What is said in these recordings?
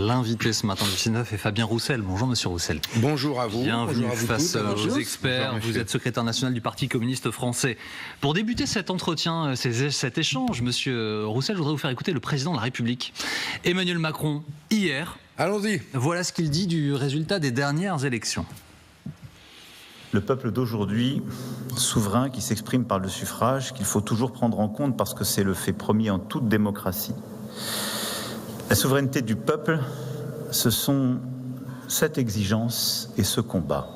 L'invité ce matin du 6-9 est Fabien Roussel. Bonjour Monsieur Roussel. Bonjour à vous. Bienvenue bonjour à vous face tous. aux experts. Bonjour, vous êtes secrétaire national du Parti communiste français. Pour débuter cet entretien, cet échange, Monsieur Roussel, je voudrais vous faire écouter le président de la République, Emmanuel Macron, hier. Allons-y. Voilà ce qu'il dit du résultat des dernières élections. Le peuple d'aujourd'hui, souverain, qui s'exprime par le suffrage, qu'il faut toujours prendre en compte parce que c'est le fait premier en toute démocratie. La souveraineté du peuple, ce sont cette exigence et ce combat.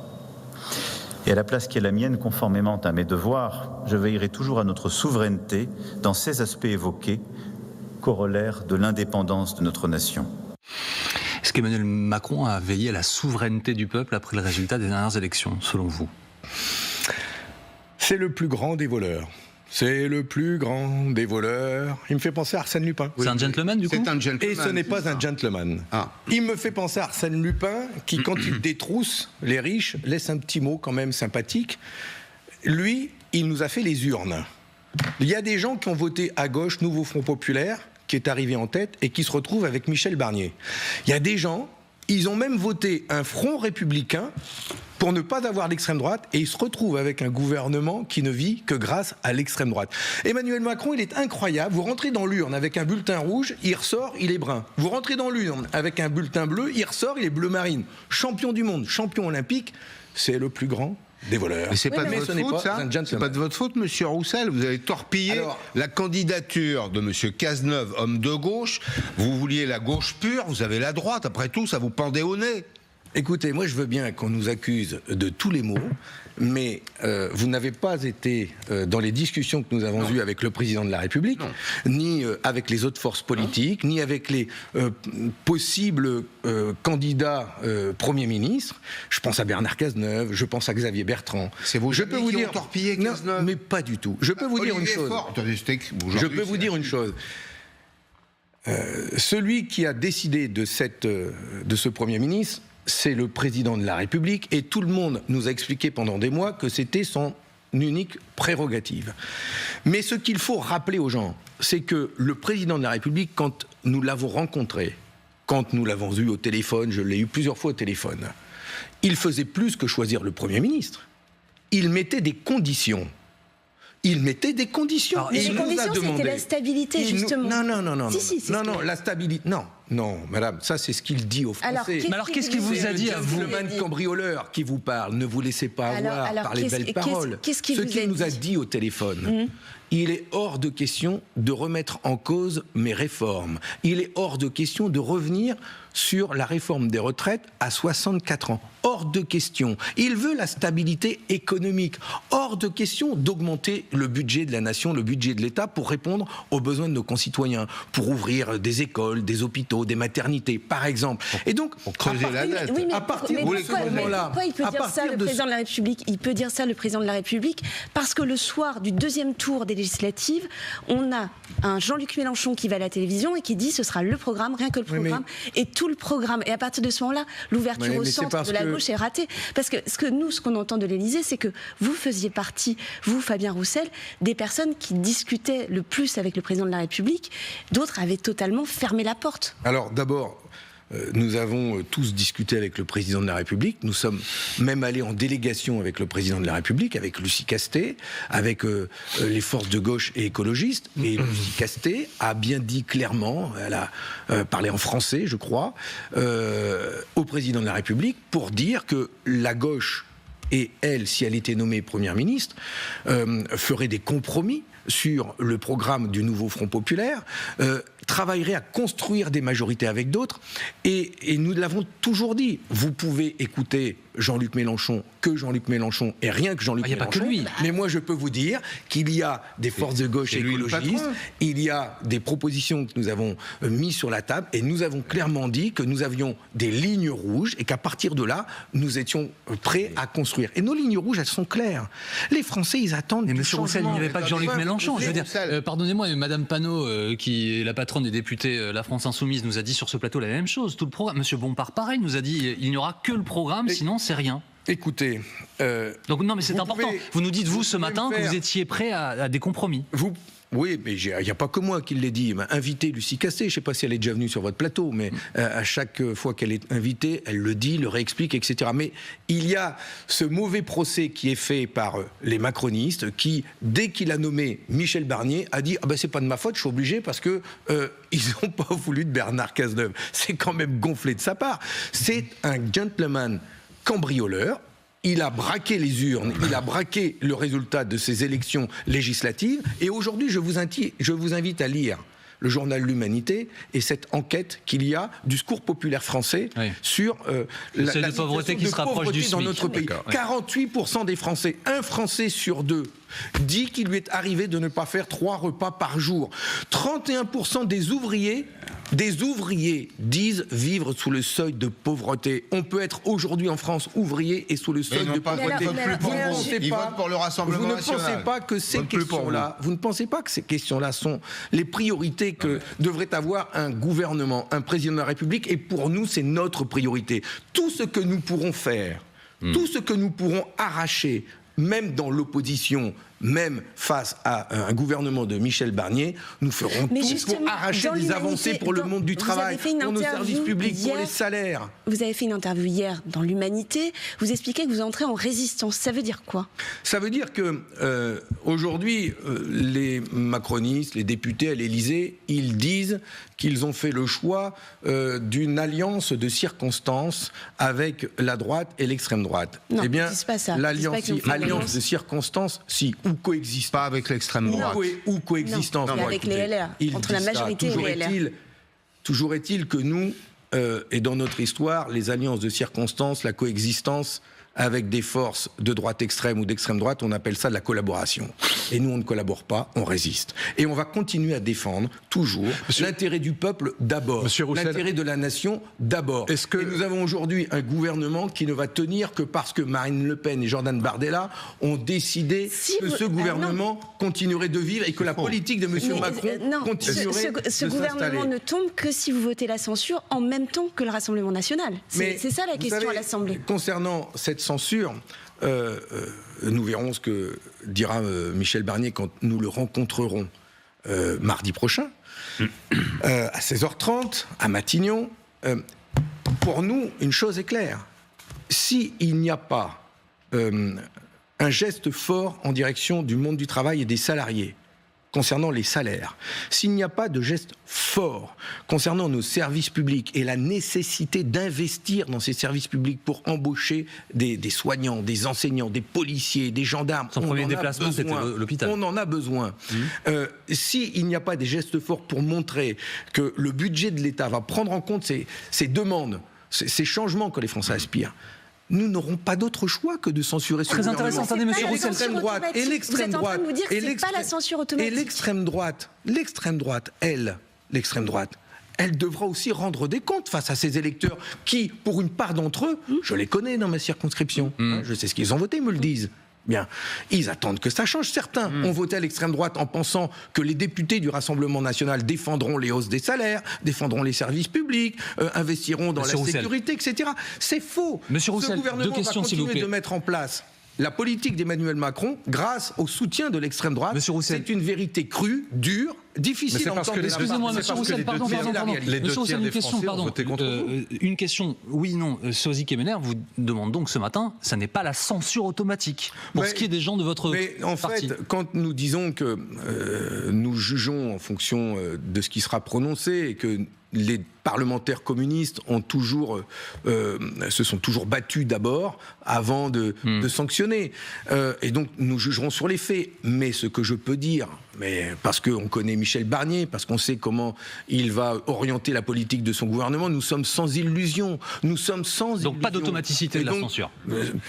Et à la place qui est la mienne, conformément à mes devoirs, je veillerai toujours à notre souveraineté dans ces aspects évoqués, corollaires de l'indépendance de notre nation. Est-ce qu'Emmanuel Macron a veillé à la souveraineté du peuple après le résultat des dernières élections, selon vous? C'est le plus grand des voleurs. C'est le plus grand des voleurs. Il me fait penser à Arsène Lupin. C'est un gentleman, du coup? C'est un gentleman. Et ce n'est pas un gentleman. Ah. Il me fait penser à Arsène Lupin, qui, quand il détrousse les riches, laisse un petit mot quand même sympathique. Lui, il nous a fait les urnes. Il y a des gens qui ont voté à gauche, Nouveau Front Populaire, qui est arrivé en tête, et qui se retrouvent avec Michel Barnier. Il y a des gens, ils ont même voté un Front républicain pour ne pas avoir l'extrême droite, et ils se retrouvent avec un gouvernement qui ne vit que grâce à l'extrême droite. Emmanuel Macron, il est incroyable. Vous rentrez dans l'urne avec un bulletin rouge, il ressort, il est brun. Vous rentrez dans l'urne avec un bulletin bleu, il ressort, il est bleu marine. Champion du monde, champion olympique, c'est le plus grand des voleurs. Mais c'est pas de Mais votre ce n'est faute, pas ça. un C'est gentleman. pas de votre faute, Monsieur Roussel. Vous avez torpillé la candidature de Monsieur Cazeneuve, homme de gauche. Vous vouliez la gauche pure, vous avez la droite. Après tout, ça vous pendait au nez. Écoutez, moi je veux bien qu'on nous accuse de tous les maux, mais vous n'avez pas été dans les discussions que nous avons eues avec le président de la République, ni avec les autres forces politiques, ni avec les possibles candidats Premier ministre. Je pense à Bernard Cazeneuve, je pense à Xavier Bertrand. C'est vous Je peux vous qui dire ont torpillé non, Cazeneuve. mais pas du tout. Je peux vous dire une Olivier chose. Faure. Attendez, Je peux vous dire une chose. Celui qui a décidé de ce Premier ministre, c'est le président de la République, et tout le monde nous a expliqué pendant des mois que c'était son unique prérogative. Mais ce qu'il faut rappeler aux gens, c'est que le président de la République, quand nous l'avons rencontré, quand nous l'avons eu au téléphone, je l'ai eu plusieurs fois au téléphone, il faisait plus que choisir le Premier ministre. Il mettait des conditions. Il mettait des conditions. Mais Et les il nous a conditions, demandé. c'était la stabilité, justement. Non. Si, c'est non, ce non, que- la stabilité. Non, madame, ça c'est ce qu'il dit aux Français. Alors, Mais alors, qu'est-ce qu'il vous a dit à vous? Le man cambrioleur qui vous parle, ne vous laissez pas avoir Alors, par les belles paroles. qu'est-ce qu'il Ce vous a qu'il nous a dit dit au téléphone, il est hors de question de remettre en cause mes réformes. Il est hors de question de revenir sur la réforme des retraites à 64 ans. Hors de question. Il veut la stabilité économique. Hors de question d'augmenter le budget de la nation, le budget de l'État pour répondre aux besoins de nos concitoyens, pour ouvrir des écoles, des hôpitaux, des maternités, par exemple. Et donc, creuser à la partir- dette. Oui, mais à partir mais de ce pourquoi, moment-là, pourquoi il peut à dire ça, partir le de président de la République? Il peut dire ça, le président de la République, parce que le soir du deuxième tour des législatives, on a un Jean-Luc Mélenchon qui va à la télévision et qui dit ce sera le programme, rien que le Oui, mais- programme, et tout le programme. Et à partir de ce moment-là, l'ouverture Oui, au mais c'est centre parce de la que- gauche est ratée. Parce que ce qu'on entend de l'Élysée, c'est que vous faisiez partie, vous, Fabien Roussel, des personnes qui discutaient le plus avec le président de la République. D'autres avaient totalement fermé la porte. Alors d'abord, nous avons tous discuté avec le président de la République. Nous sommes même allés en délégation avec le président de la République, avec Lucie Castet, avec les forces de gauche et écologistes. Et Lucie Castet a bien dit clairement, elle a parlé en français, je crois, au président de la République pour dire que la gauche, et elle, si elle était nommée Première ministre, ferait des compromis sur le programme du nouveau Front Populaire, travaillerait à construire des majorités avec d'autres, et nous l'avons toujours dit. Vous pouvez écouter Jean-Luc Mélenchon, que Jean-Luc Mélenchon, et rien que Jean-Luc Il n'y a pas Mélenchon. que lui. Mais moi, je peux vous dire qu'il y a des forces de gauche c'est lui le écologistes, patron. il y a des propositions que nous avons mises sur la table, et nous avons clairement dit que nous avions des lignes rouges, et qu'à partir de là, nous étions prêts à construire. Et nos lignes rouges, elles sont claires. Les Français, ils attendent Mais du Monsieur Roussel, il changement. n'y avait pas que Jean-Luc Mélenchon. Je veux dire, Roussel. pardonnez-moi, mais Madame Panot, qui est la patronne des députés La France Insoumise, nous a dit sur ce plateau la même chose. Tout le programme. Monsieur Bompard, pareil, nous a dit il n'y aura que le programme, sinon c'est rien. Écoutez, Donc non, mais c'est vous important. pouvez- Vous nous dites, vous, ce pouvez matin, me que faire- vous étiez prêt à des compromis. Oui, mais il n'y a pas que moi qui l'ai dit. Invité Lucie Casté, je ne sais pas si elle est déjà venue sur votre plateau, mais à chaque fois qu'elle est invitée, elle le dit, le réexplique, etc. Mais il y a ce mauvais procès qui est fait par les macronistes qui, dès qu'il a nommé Michel Barnier, a dit « Ah ben c'est pas de ma faute, je suis obligé parce que ils n'ont pas voulu de Bernard Cazeneuve ». C'est quand même gonflé de sa part. C'est un gentleman cambrioleur. Il a braqué les urnes, il a braqué le résultat de ces élections législatives. Et aujourd'hui, je vous invite à lire le journal L'Humanité et cette enquête qu'il y a du Secours populaire français sur la de pauvreté qui se rapproche du SMIC dans notre pays. 48% des Français, un Français sur deux, dit qu'il lui est arrivé de ne pas faire 3 repas par jour. 31% des ouvriers disent vivre sous le seuil de pauvreté. On peut être aujourd'hui en France ouvrier et sous le seuil de pauvreté. Ils votent pour le Rassemblement national. Vous ne pensez pas que ces questions-là sont les priorités que devrait avoir un gouvernement, un président de la République, et pour nous, c'est notre priorité. Tout ce que nous pourrons faire, tout ce que nous pourrons arracher, même dans l'opposition, même face à un gouvernement de Michel Barnier, nous ferons tout pour arracher des avancées pour le monde du travail, pour nos services publics, pour les salaires. Vous avez fait une interview hier dans l'Humanité, vous expliquez que vous entrez en résistance. Ça veut dire quoi? Ça veut dire que aujourd'hui, les macronistes, les députés à l'Élysée, ils disent qu'ils ont fait le choix d'une alliance de circonstances avec la droite et l'extrême droite. Non, eh bien, ils disent pas ça. alliance de circonstances, si, ou coexistence. Pas avec l'extrême droite. Ou coexistence. Non, avec les LR, entre la majorité et les LR. Toujours est-il que nous, et dans notre histoire, les alliances de circonstances, la coexistence avec des forces de droite extrême ou d'extrême droite, on appelle ça de la collaboration. Et nous, on ne collabore pas, on résiste. Et on va continuer à défendre, toujours, l'intérêt du peuple d'abord, l'intérêt de la nation d'abord. Et nous avons aujourd'hui un gouvernement qui ne va tenir que parce que Marine Le Pen et Jordan Bardella ont décidé que ce gouvernement continuerait de vivre et que la politique de M. Macron continuerait de ce gouvernement ne tombe que si vous votez la censure en même temps que le Rassemblement national. C'est ça la question à l'Assemblée. Concernant cette censure, nous verrons ce que dira Michel Barnier quand nous le rencontrerons mardi prochain, à 16h30, à Matignon. Pour nous, une chose est claire. S'il n'y a pas un geste fort en direction du monde du travail et des salariés, concernant les salaires, s'il n'y a pas de geste fort concernant nos services publics et la nécessité d'investir dans ces services publics pour embaucher des soignants, des enseignants, des policiers, des gendarmes, son premier déplacement, c'était l'hôpital. On en a besoin. S'il n'y a pas des gestes forts pour montrer que le budget de l'État va prendre en compte ces demandes, ces changements que les Français aspirent, nous n'aurons pas d'autre choix que de censurer ce gouvernement. Très intéressant, attendez, monsieur Roussel. L'extrême droite et l'extrême droite. Vous êtes en train de nous dire que c'est pas la censure automatique. Et l'extrême droite, elle devra aussi rendre des comptes face à ces électeurs qui, pour une part d'entre eux, je les connais dans ma circonscription, je sais ce qu'ils ont voté, ils me le disent. Bien, ils attendent que ça change. Certains ont voté à l'extrême droite en pensant que les députés du Rassemblement national défendront les hausses des salaires, défendront les services publics, investiront dans la sécurité, etc. C'est faux. Monsieur Roussel, ce gouvernement deux questions, va continuer de mettre en place la politique d'Emmanuel Macron grâce au soutien de l'extrême droite. C'est une vérité crue, dure, difficile à entendre. Excusez-moi, monsieur Roussel, pardon. Monsieur Roussel, une question, pardon. Une question, oui, non. Sosie Kemener vous demande donc ce matin, ça n'est pas la censure automatique pour ce qui est des gens de votre parti. Mais en fait, quand nous disons que nous jugeons en fonction de ce qui sera prononcé et que les parlementaires communistes ont se sont toujours battus d'abord avant de sanctionner. Et donc nous jugerons sur les faits. Mais ce que je peux dire, parce qu'on connaît Michel Barnier, parce qu'on sait comment il va orienter la politique de son gouvernement, nous sommes sans illusion. Donc pas d'automaticité de la censure.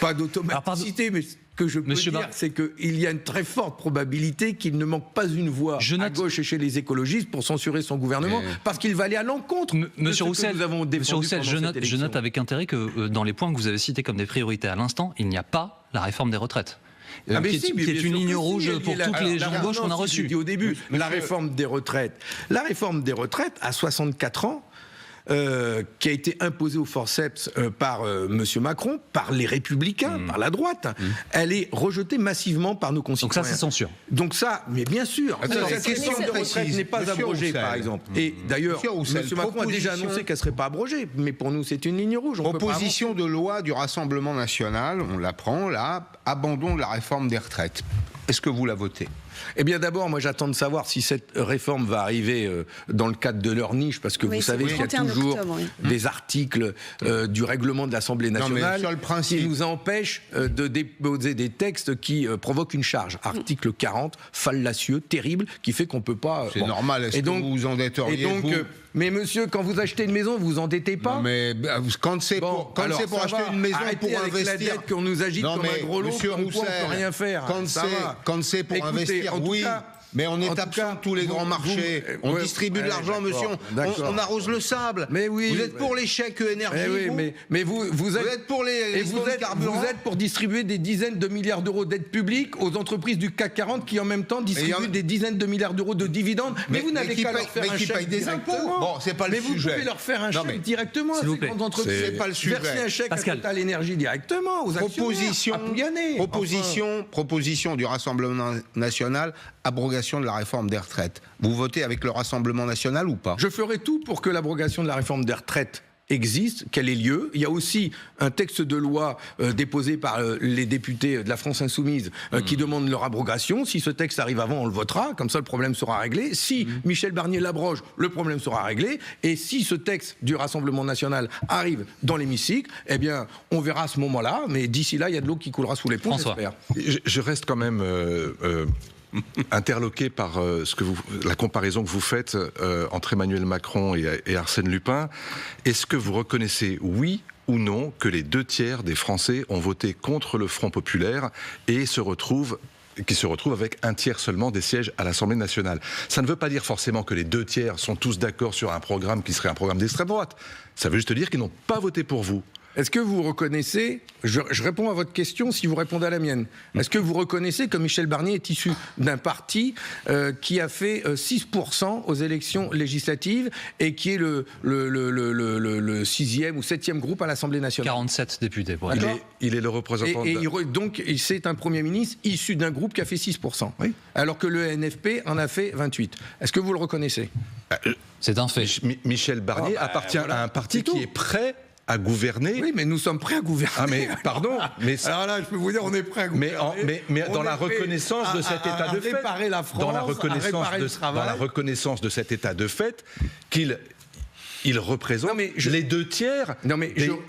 Pas d'automaticité, mais... Ce que je peux dire, c'est qu'il y a une très forte probabilité qu'il ne manque pas une voix à gauche et chez les écologistes pour censurer son gouvernement, parce qu'il va aller à l'encontre de ce que nous avons défendu. Monsieur Roussel, je note avec intérêt que dans les points que vous avez cités comme des priorités à l'instant, il n'y a pas la réforme des retraites. Qui est une ligne rouge pour toutes les gens de gauche qu'on a reçus. Au début, la réforme des retraites à 64 ans, qui a été imposée au forceps par M. Macron, par les Républicains, par la droite, elle est rejetée massivement par nos concitoyens. Donc ça, c'est censure. Donc ça, mais bien sûr, cette question de retraite n'est pas abrogée, par exemple. Et d'ailleurs, M. Macron a déjà annoncé qu'elle ne serait pas abrogée, mais pour nous, c'est une ligne rouge. Proposition de loi du Rassemblement national, on l'apprend là, abandon de la réforme des retraites. Est-ce que vous la votez ? Eh bien d'abord, moi j'attends de savoir si cette réforme va arriver dans le cadre de leur niche, parce que vous savez qu'il y a toujours des articles du règlement de l'Assemblée nationale qui nous empêchent de déposer des textes qui provoquent une charge. Article 40, fallacieux, terrible, qui fait qu'on ne peut pas... C'est normal, est-ce que vous vous endetteriez, mais monsieur, quand vous achetez une maison, vous vous endettez pas. Non, mais quand c'est pour acheter une maison, pour investir, qu'on nous agite comme un gros lot, on ne peut rien faire. Quand c'est pour investir, oui. Mais on est absent de tous les grands marchés. On distribue de l'argent, monsieur. On arrose le sable. Mais oui. Vous êtes pour les chèques énergie. Mais vous êtes pour les carburants. Vous êtes pour distribuer des dizaines de milliards d'euros d'aide publique aux entreprises du CAC 40 qui en même temps distribuent des dizaines de milliards d'euros de dividendes. Mais vous n'avez qu'à leur faire un chèque des impôts. Bon, c'est pas le sujet. Mais vous pouvez leur faire un chèque directement à ces grandes entreprises. C'est pas le sujet. Verser un chèque à Total Énergie directement aux actionnaires. Proposition du Rassemblement national, abrogation de la réforme des retraites. Vous votez avec le Rassemblement national ou pas ? Je ferai tout pour que l'abrogation de la réforme des retraites existe, qu'elle ait lieu. Il y a aussi un texte de loi déposé par les députés de la France Insoumise qui demande leur abrogation. Si ce texte arrive avant, on le votera. Comme ça, le problème sera réglé. Si Michel Barnier l'abroge, le problème sera réglé. Et si ce texte du Rassemblement national arrive dans l'hémicycle, eh bien, on verra à ce moment-là. Mais d'ici là, il y a de l'eau qui coulera sous les ponts, j'espère. Je reste quand même... interloqué par la comparaison que vous faites entre Emmanuel Macron et Arsène Lupin. Est-ce que vous reconnaissez, oui ou non, que les 2/3 des Français ont voté contre le Front populaire et qui se retrouvent avec 1/3 seulement des sièges à l'Assemblée nationale? Ça ne veut pas dire forcément que les 2/3 sont tous d'accord sur un programme qui serait un programme d'extrême droite. Ça veut juste dire qu'ils n'ont pas voté pour vous. Est-ce que vous reconnaissez, je réponds à votre question si vous répondez à la mienne, est-ce que vous reconnaissez que Michel Barnier est issu d'un parti qui a fait 6% aux élections législatives et qui est le 6e ou 7e groupe à l'Assemblée nationale? 47 députés. Pour il est le représentant donc c'est un Premier ministre issu d'un groupe qui a fait 6%, alors que le NFP en a fait 28%. Est-ce que vous le reconnaissez? C'est un fait. Michel Barnier appartient à un parti qui est prêt à gouverner. Oui, mais nous sommes prêts à gouverner. Ah, mais pardon. Mais alors là, je peux vous dire, on est prêts à gouverner. Mais dans la reconnaissance de cet état de fait, dans la reconnaissance de cet état de fait, qu'il représente les 2/3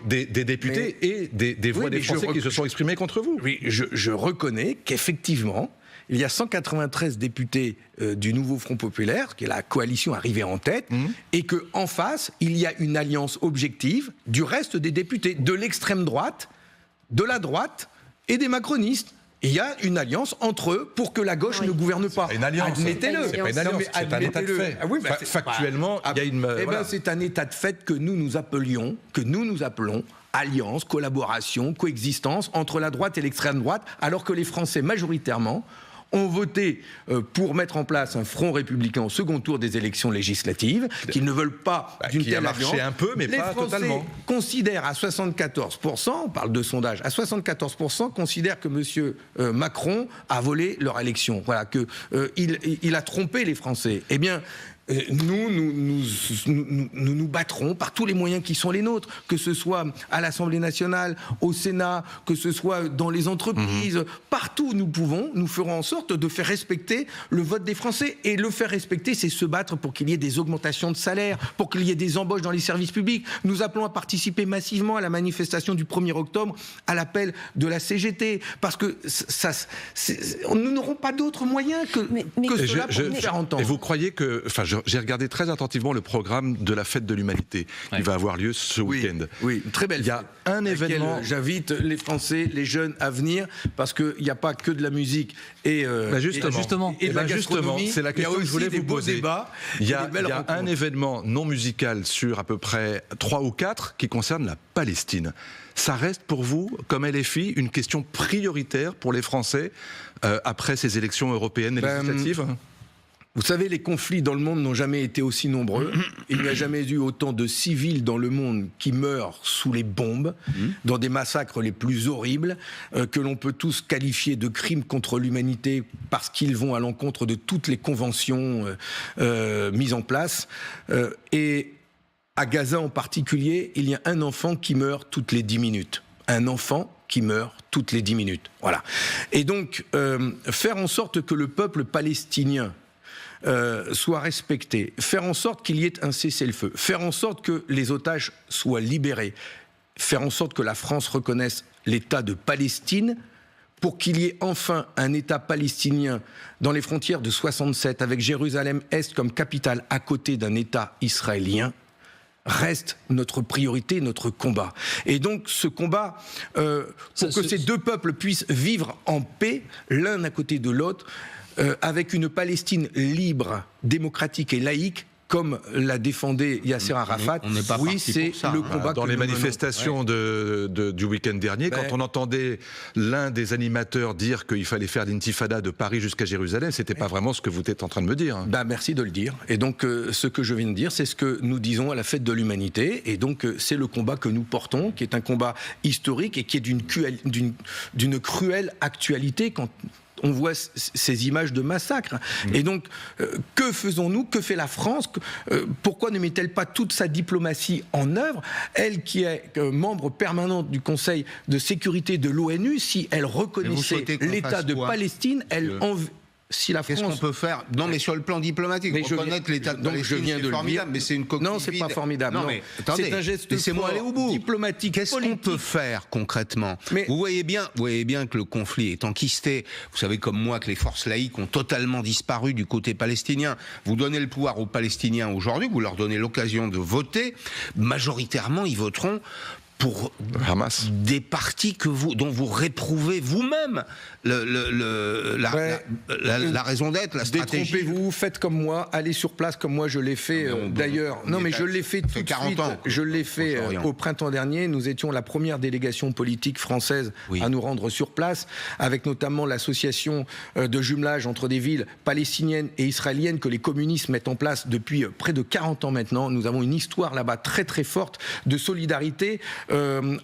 des députés et des voix des Français qui se sont exprimés contre vous. Oui, je reconnais qu'effectivement, il y a 193 députés du nouveau Front populaire, qui est la coalition arrivée en tête, et qu'en face, il y a une alliance objective du reste des députés, de l'extrême droite, de la droite et des macronistes. Il y a une alliance entre eux pour que la gauche ne gouverne pas. C'est une alliance. Admettez-le. C'est pas une alliance, c'est un état de fait. Factuellement, il y a une... c'est un état de fait que nous appelons alliance, collaboration, coexistence entre la droite et l'extrême droite, alors que les Français, majoritairement, ont voté pour mettre en place un front républicain au second tour des élections législatives, qu'ils ne veulent pas d'une telle alliance. Qui a marché un peu, mais pas totalement. Les Français considèrent à 74%, on parle de sondage, à 74% considèrent que M. Macron a volé leur élection. Voilà, qu'il a trompé les Français. Eh bien, nous battrons par tous les moyens qui sont les nôtres, que ce soit à l'Assemblée nationale, au Sénat, que ce soit dans les entreprises, partout où nous pouvons, nous ferons en sorte de faire respecter le vote des Français. Et le faire respecter, c'est se battre pour qu'il y ait des augmentations de salaire, pour qu'il y ait des embauches dans les services publics. Nous appelons à participer massivement à la manifestation du 1er octobre, à l'appel de la CGT, parce que nous n'aurons pas d'autres moyens que cela pour nous faire entendre. Et vous croyez que... J'ai regardé très attentivement le programme de la Fête de l'Humanité qui va avoir lieu ce week-end. Oui, très belle. Il y a un événement... J'invite les Français, les jeunes à venir, parce qu'il n'y a pas que de la musique et de la gastronomie. C'est la question que je voulais vous poser. Il y a un événement non musical sur à peu près 3 ou 4 qui concerne la Palestine. Ça reste pour vous, comme LFI, une question prioritaire pour les Français après ces élections européennes et législatives ? Vous savez, les conflits dans le monde n'ont jamais été aussi nombreux. Il n'y a jamais eu autant de civils dans le monde qui meurent sous les bombes, dans des massacres les plus horribles, que l'on peut tous qualifier de crimes contre l'humanité parce qu'ils vont à l'encontre de toutes les conventions mises en place. Et à Gaza en particulier, il y a un enfant qui meurt toutes les 10 minutes. Un enfant qui meurt toutes les 10 minutes. Voilà. Et donc, faire en sorte que le peuple palestinien soit respecté, faire en sorte qu'il y ait un cessez-le-feu, faire en sorte que les otages soient libérés, faire en sorte que la France reconnaisse l'État de Palestine pour qu'il y ait enfin un État palestinien dans les frontières de 67 avec Jérusalem-Est comme capitale à côté d'un État israélien, reste notre priorité, notre combat. Et donc ce combat, pour que ces deux peuples puissent vivre en paix, l'un à côté de l'autre, avec une Palestine libre, démocratique et laïque, comme l'a défendé Yasser Arafat. Oui, c'est le combat dans les manifestations du week-end dernier, quand on entendait l'un des animateurs dire qu'il fallait faire l'intifada de Paris jusqu'à Jérusalem, c'était pas vraiment ce que vous êtes en train de me dire. Merci de le dire. Et donc, ce que je viens de dire, c'est ce que nous disons à la fête de l'humanité. Et donc, c'est le combat que nous portons, qui est un combat historique et qui est d'une cruelle actualité quand on voit ces images de massacres. Et donc, que faisons-nous? Que fait la France? Pourquoi ne met-elle pas toute sa diplomatie en œuvre? Elle qui est membre permanent du Conseil de sécurité de l'ONU, si elle reconnaissait l'État de Palestine, si la France... Qu'est-ce qu'on peut faire? Non, mais sur le plan diplomatique, reconnaître l'État de Palestine, c'est formidable, mais c'est une coquille vide. Non, c'est pas formidable. Non, mais attendez, c'est un geste laissez-moi aller au bout. Diplomatique, qu'est-ce qu'on peut faire concrètement? Vous voyez bien que le conflit est enquisté. Vous savez comme moi que les forces laïques ont totalement disparu du côté palestinien. Vous donnez le pouvoir aux Palestiniens aujourd'hui, vous leur donnez l'occasion de voter. Majoritairement, ils voteront pour Hamas, des partis dont vous réprouvez vous-même la raison d'être, la stratégie. Détrompez-vous, faites comme moi, allez sur place comme moi je l'ai fait d'ailleurs. Non mais je l'ai fait tout de suite. 40 ans. Je l'ai fait au printemps dernier. Nous étions la première délégation politique française à nous rendre sur place, avec notamment l'association de jumelage entre des villes palestiniennes et israéliennes que les communistes mettent en place depuis près de 40 ans maintenant. Nous avons une histoire là-bas très très forte de solidarité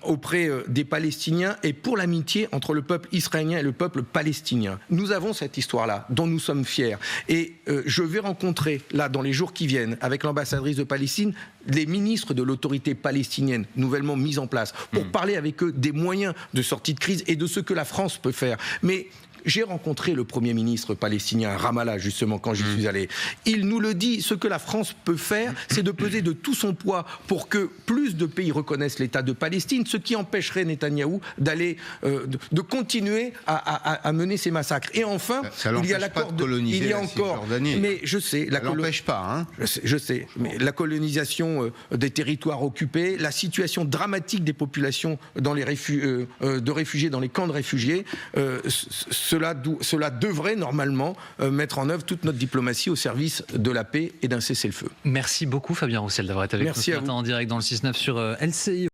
auprès des Palestiniens et pour l'amitié entre le peuple israélien et le peuple palestinien. Nous avons cette histoire-là, dont nous sommes fiers. Et je vais rencontrer, là, dans les jours qui viennent, avec l'ambassadrice de Palestine, les ministres de l'autorité palestinienne, nouvellement mise en place, pour parler avec eux des moyens de sortie de crise et de ce que la France peut faire. Mais j'ai rencontré le Premier ministre palestinien à Ramallah, justement, quand j'y suis allé. Il nous le dit, ce que la France peut faire, c'est de peser de tout son poids pour que plus de pays reconnaissent l'État de Palestine, ce qui empêcherait Netanyahou d'aller, de continuer à mener ces massacres. Et enfin, il y a l'accord de coloniser. Il y a encore, mais je sais, ça l'empêche pas, hein. Je sais, mais la colonisation des territoires occupés, la situation dramatique des populations dans les de réfugiés dans les camps de réfugiés. Cela devrait normalement mettre en œuvre toute notre diplomatie au service de la paix et d'un cessez-le-feu. Merci beaucoup Fabien Roussel d'avoir été avec nous ce matin en direct dans le 6-9 sur LCI.